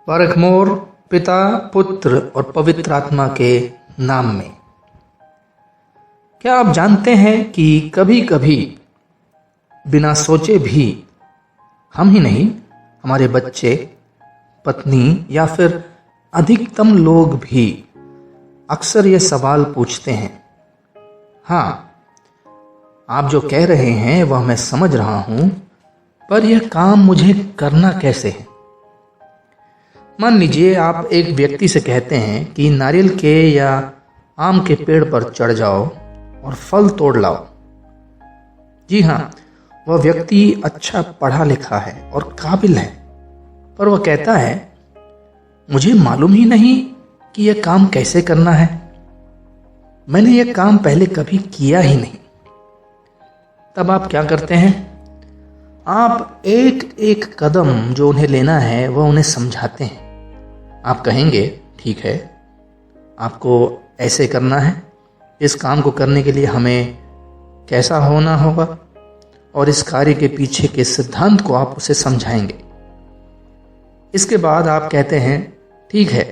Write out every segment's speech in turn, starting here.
परखमोर पिता पुत्र और पवित्र आत्मा के नाम में। क्या आप जानते हैं कि कभी कभी बिना सोचे भी हम ही नहीं, हमारे बच्चे, पत्नी या फिर अधिकतम लोग भी अक्सर ये सवाल पूछते हैं। हाँ, आप जो कह रहे हैं वह मैं समझ रहा हूं, पर यह काम मुझे करना कैसे है? मान लीजिए आप एक व्यक्ति से कहते हैं कि नारियल के या आम के पेड़ पर चढ़ जाओ और फल तोड़ लाओ। जी हाँ, वह व्यक्ति अच्छा पढ़ा लिखा है और काबिल है, पर वह कहता है मुझे मालूम ही नहीं कि यह काम कैसे करना है। मैंने यह काम पहले कभी किया ही नहीं। तब आप क्या करते हैं? आप एक एक कदम जो उन्हें लेना है वह उन्हें समझाते हैं। आप कहेंगे ठीक है, आपको ऐसे करना है, इस काम को करने के लिए हमें कैसा होना होगा, और इस कार्य के पीछे के सिद्धांत को आप उसे समझाएंगे। इसके बाद आप कहते हैं ठीक है,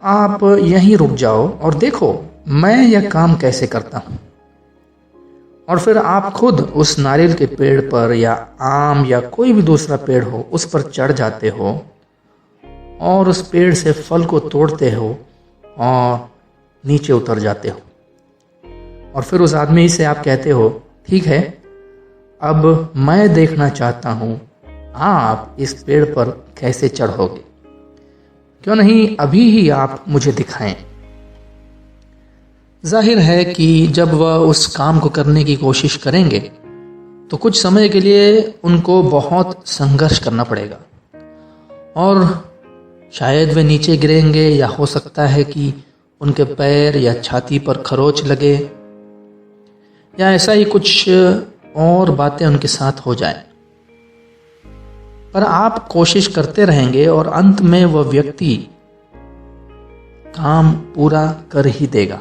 आप यहीं रुक जाओ और देखो मैं यह काम कैसे करता हूं। और फिर आप खुद उस नारियल के पेड़ पर या आम या कोई भी दूसरा पेड़ हो उस पर चढ़ जाते हो और उस पेड़ से फल को तोड़ते हो और नीचे उतर जाते हो। और फिर उस आदमी से आप कहते हो ठीक है, अब मैं देखना चाहता हूं आप इस पेड़ पर कैसे चढ़ोगे। क्यों नहीं अभी ही आप मुझे दिखाएं। जाहिर है कि जब वह उस काम को करने की कोशिश करेंगे तो कुछ समय के लिए उनको बहुत संघर्ष करना पड़ेगा और शायद वे नीचे गिरेंगे, या हो सकता है कि उनके पैर या छाती पर खरोंच लगे, या ऐसा ही कुछ और बातें उनके साथ हो जाएं। पर आप कोशिश करते रहेंगे और अंत में वह व्यक्ति काम पूरा कर ही देगा।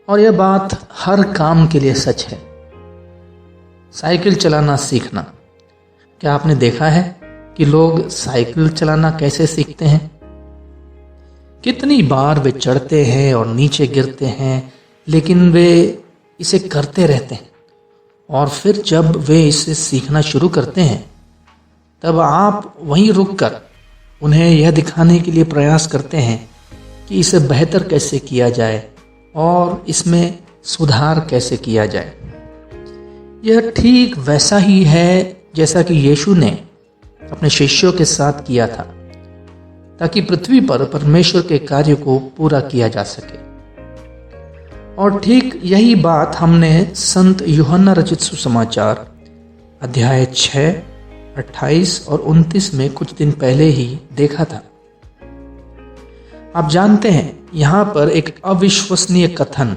और यह बात हर काम के लिए सच है। साइकिल चलाना सीखना, क्या आपने देखा है कि लोग साइकिल चलाना कैसे सीखते हैं? कितनी बार वे चढ़ते हैं और नीचे गिरते हैं, लेकिन वे इसे करते रहते हैं। और फिर जब वे इसे सीखना शुरू करते हैं तब आप वहीं रुककर उन्हें यह दिखाने के लिए प्रयास करते हैं कि इसे बेहतर कैसे किया जाए और इसमें सुधार कैसे किया जाए। यह ठीक वैसा ही है जैसा कि यीशु ने अपने शिष्यों के साथ किया था, ताकि पृथ्वी पर परमेश्वर के कार्य को पूरा किया जा सके। और ठीक यही बात हमने संत यूहन्ना रचित सुसमाचार अध्याय 6, 28 और 29 में कुछ दिन पहले ही देखा था। आप जानते हैं, यहां पर एक अविश्वसनीय कथन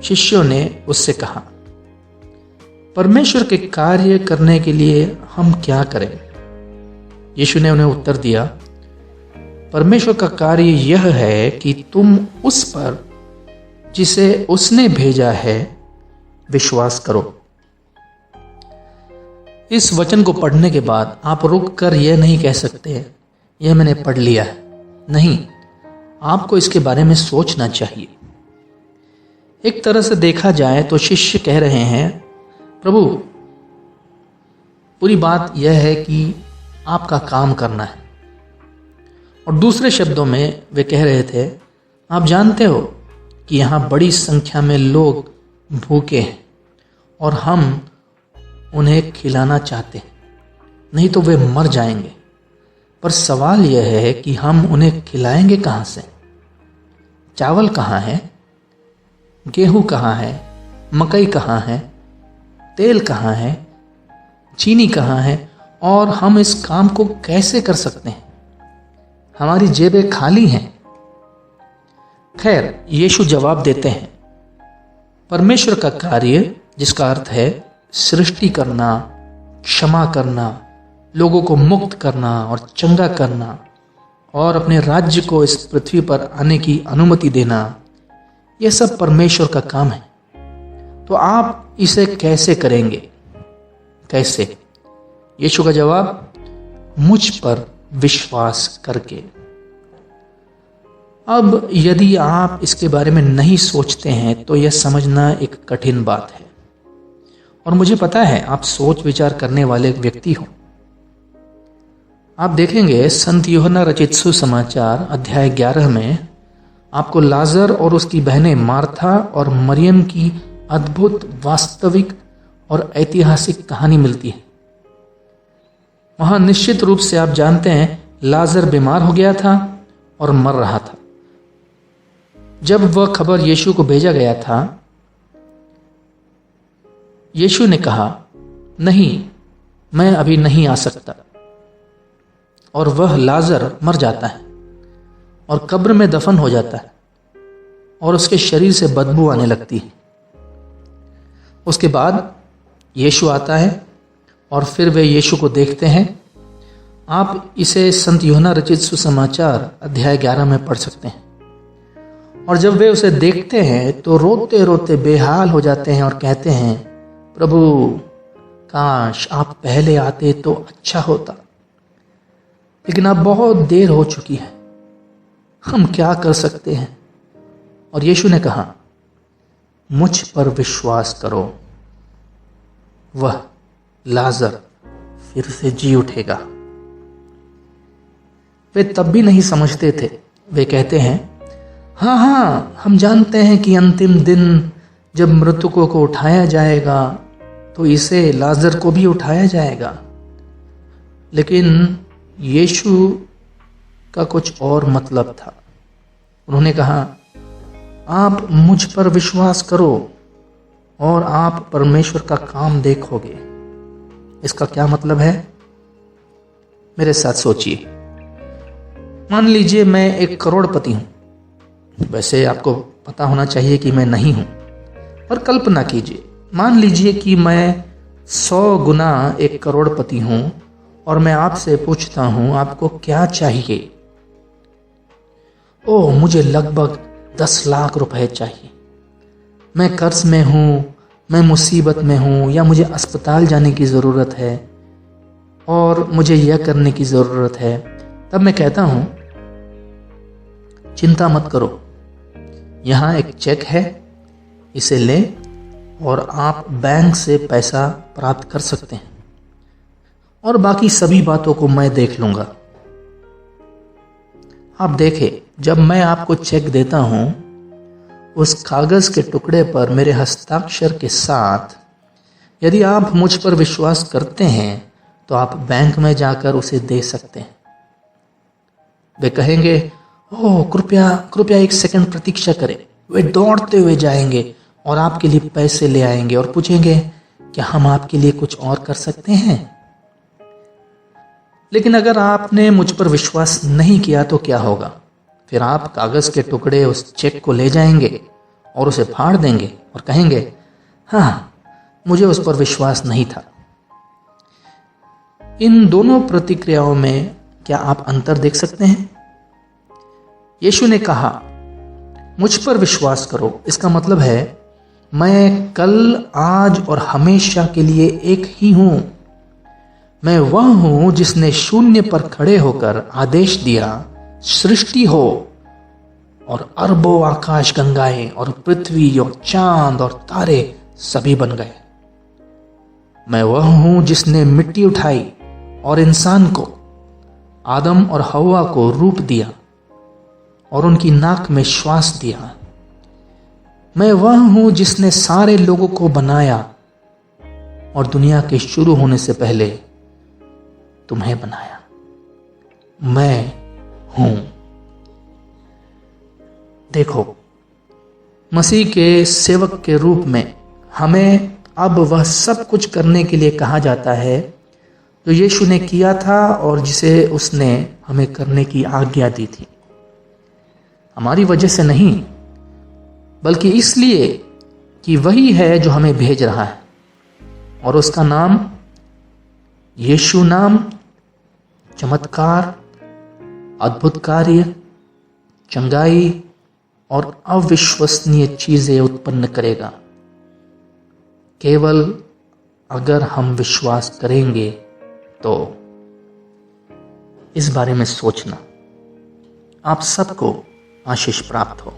शिष्यों ने उससे कहा, परमेश्वर के कार्य करने के लिए हम क्या करें? यीशु ने उन्हें उत्तर दिया, परमेश्वर का कार्य यह है कि तुम उस पर जिसे उसने भेजा है विश्वास करो। इस वचन को पढ़ने के बाद आप रुक कर यह नहीं कह सकते यह मैंने पढ़ लिया है। नहीं, आपको इसके बारे में सोचना चाहिए। एक तरह से देखा जाए तो शिष्य कह रहे हैं, प्रभु, पूरी बात यह है कि आपका काम करना है। और दूसरे शब्दों में वे कह रहे थे, आप जानते हो कि यहां बड़ी संख्या में लोग भूखे हैं और हम उन्हें खिलाना चाहते हैं, नहीं तो वे मर जाएंगे। पर सवाल यह है कि हम उन्हें खिलाएंगे कहां से? चावल कहां है? गेहूं कहां है? मकई कहां है? तेल कहां है? चीनी कहां है? और हम इस काम को कैसे कर सकते हैं? हमारी जेबें खाली हैं। खैर, यीशु जवाब देते हैं, परमेश्वर का कार्य, जिसका अर्थ है सृष्टि करना, क्षमा करना, लोगों को मुक्त करना और चंगा करना, और अपने राज्य को इस पृथ्वी पर आने की अनुमति देना, यह सब परमेश्वर का काम है। तो आप इसे कैसे करेंगे? कैसे? यीशु का जवाब, मुझ पर विश्वास करके। अब यदि आप इसके बारे में नहीं सोचते हैं तो यह समझना एक कठिन बात है, और मुझे पता है आप सोच विचार करने वाले व्यक्ति हो। आप देखेंगे संत यूहन्ना रचित सुसमाचार अध्याय 11 में आपको लाजर और उसकी बहनें मार्था और मरियम की अद्भुत, वास्तविक और ऐतिहासिक कहानी मिलती है। वहां निश्चित रूप से आप जानते हैं लाजर बीमार हो गया था और मर रहा था। जब वह खबर यीशु को भेजा गया था, यीशु ने कहा, नहीं, मैं अभी नहीं आ सकता। और वह लाजर मर जाता है और कब्र में दफन हो जाता है और उसके शरीर से बदबू आने लगती है। उसके बाद यीशु आता है और फिर वे यीशु को देखते हैं। आप इसे संत यूहन्ना रचित सुसमाचार अध्याय 11 में पढ़ सकते हैं। और जब वे उसे देखते हैं तो रोते रोते बेहाल हो जाते हैं और कहते हैं, प्रभु, काश आप पहले आते तो अच्छा होता, लेकिन अब बहुत देर हो चुकी है, हम क्या कर सकते हैं। और यीशु ने कहा, मुझ पर विश्वास करो, वह लाजर फिर से जी उठेगा। वे तब भी नहीं समझते थे। वे कहते हैं, हाँ हाँ, हम जानते हैं कि अंतिम दिन जब मृतकों को उठाया जाएगा तो इसे लाजर को भी उठाया जाएगा। लेकिन यीशु का कुछ और मतलब था। उन्होंने कहा, आप मुझ पर विश्वास करो और आप परमेश्वर का काम देखोगे। इसका क्या मतलब है? मेरे साथ सोचिए। मान लीजिए मैं एक करोड़पति हूं। वैसे आपको पता होना चाहिए कि मैं नहीं हूं, पर कल्पना कीजिए, मान लीजिए कि मैं 100 गुना एक करोड़पति हूं और मैं आपसे पूछता हूं, आपको क्या चाहिए? ओह, मुझे लगभग 10 लाख रुपए चाहिए। मैं कर्ज में हूं, मैं मुसीबत में हूं, या मुझे अस्पताल जाने की ज़रूरत है और मुझे यह करने की ज़रूरत है। तब मैं कहता हूं, चिंता मत करो, यहां एक चेक है, इसे लें और आप बैंक से पैसा प्राप्त कर सकते हैं और बाकी सभी बातों को मैं देख लूंगा। आप देखें, जब मैं आपको चेक देता हूं, उस कागज के टुकड़े पर मेरे हस्ताक्षर के साथ यदि आप मुझ पर विश्वास करते हैं तो आप बैंक में जाकर उसे दे सकते हैं। वे कहेंगे, ओह, कृपया कृपया 1 सेकंड प्रतीक्षा करें। वे दौड़ते हुए जाएंगे और आपके लिए पैसे ले आएंगे और पूछेंगे, क्या हम आपके लिए कुछ और कर सकते हैं? लेकिन अगर आपने मुझ पर विश्वास नहीं किया तो क्या होगा? फिर आप कागज के टुकड़े उस चेक को ले जाएंगे और उसे फाड़ देंगे और कहेंगे, हाँ, मुझे उस पर विश्वास नहीं था। इन दोनों प्रतिक्रियाओं में क्या आप अंतर देख सकते हैं? यीशु ने कहा, मुझ पर विश्वास करो। इसका मतलब है मैं कल, आज और हमेशा के लिए एक ही हूं। मैं वह हूं जिसने शून्य पर खड़े होकर आदेश दिया, सृष्टि हो, और अरबों आकाश गंगाएं और पृथ्वी और चांद और तारे सभी बन गए। मैं वह हूं जिसने मिट्टी उठाई और इंसान को, आदम और हव्वा को रूप दिया और उनकी नाक में श्वास दिया। मैं वह हूं जिसने सारे लोगों को बनाया और दुनिया के शुरू होने से पहले तुम्हें बनाया। मैं हूं। देखो, मसीह के सेवक के रूप में हमें अब वह सब कुछ करने के लिए कहा जाता है जो यीशु ने किया था और जिसे उसने हमें करने की आज्ञा दी थी। हमारी वजह से नहीं, बल्कि इसलिए कि वही है जो हमें भेज रहा है, और उसका नाम यीशु नाम चमत्कार, अद्भुत कार्य, चंगाई और अविश्वसनीय चीजें उत्पन्न करेगा, केवल अगर हम विश्वास करेंगे तो। इस बारे में सोचना। आप सबको आशीष प्राप्त हो।